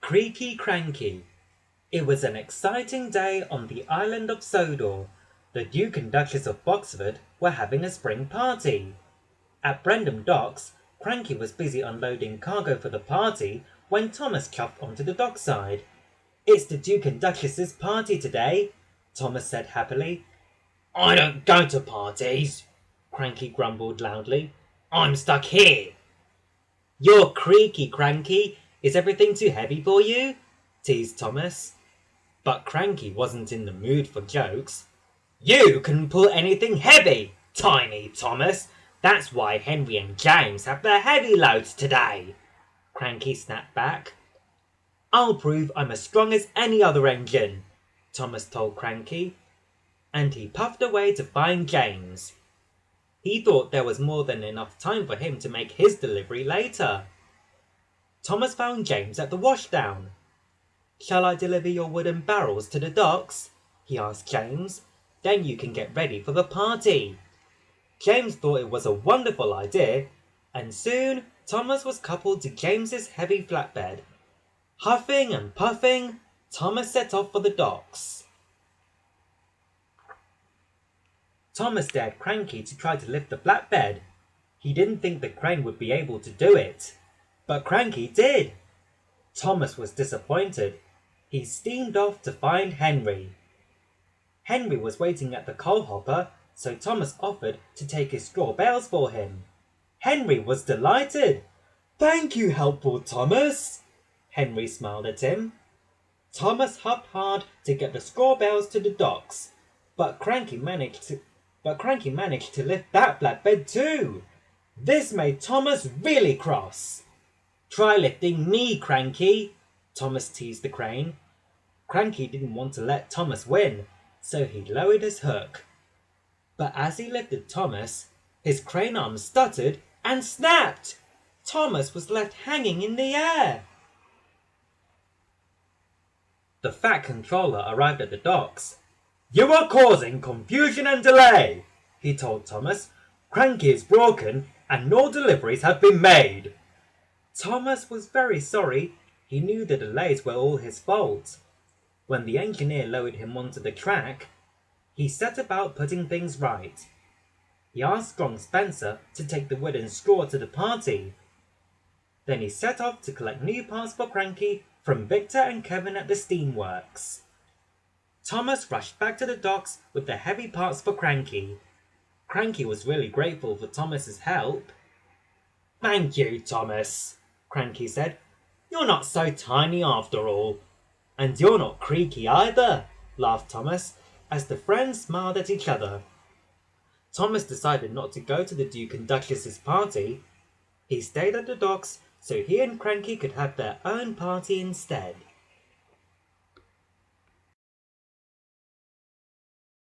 Creaky Cranky. It was an exciting day on the island of Sodor. The Duke and Duchess of Boxford were having a spring party. At Brendam Docks, Cranky was busy unloading cargo for the party when Thomas chuffed onto the dockside. "It's the Duke and Duchess's party today," Thomas said happily. "I don't go to parties," Cranky grumbled loudly. "I'm stuck here." "You're Creaky Cranky. Is everything too heavy for you?" teased Thomas. But Cranky wasn't in the mood for jokes. "You can pull anything heavy, Tiny Thomas. That's why Henry and James have the heavy loads today," Cranky snapped back. "I'll prove I'm as strong as any other engine," Thomas told Cranky. And he puffed away to find James. He thought there was more than enough time for him to make his delivery later. Thomas found James at the washdown. "Shall I deliver your wooden barrels to the docks?" he asked James. "Then you can get ready for the party." James thought it was a wonderful idea, and soon Thomas was coupled to James's heavy flatbed. Huffing and puffing, Thomas set off for the docks. Thomas dared Cranky to try to lift the flatbed. He didn't think the crane would be able to do it, but Cranky did. Thomas was disappointed. He steamed off to find Henry. Henry was waiting at the coal hopper, so Thomas offered to take his straw bales for him. Henry was delighted. "Thank you, helpful Thomas." Henry smiled at him. Thomas huffed hard to get the straw bales to the docks, but Cranky managed to lift that flatbed too. This made Thomas really cross. "Try lifting me, Cranky," Thomas teased the crane. Cranky didn't want to let Thomas win, so he lowered his hook. But as he lifted Thomas, his crane arm stuttered and snapped. Thomas was left hanging in the air. The Fat Controller arrived at the docks. "You are causing confusion and delay," he told Thomas. "Cranky is broken and no deliveries have been made." Thomas was very sorry. He knew the delays were all his fault. When the engineer lowered him onto the track, he set about putting things right. He asked Strong Spencer to take the wooden straw to the party. Then he set off to collect new parts for Cranky from Victor and Kevin at the steamworks. Thomas rushed back to the docks with the heavy parts for Cranky. Cranky was really grateful for Thomas's help. "Thank you, Thomas," Cranky said. "You're not so tiny after all." "And you're not creaky either," laughed Thomas, as the friends smiled at each other. Thomas decided not to go to the Duke and Duchess's party. He stayed at the docks so he and Cranky could have their own party instead.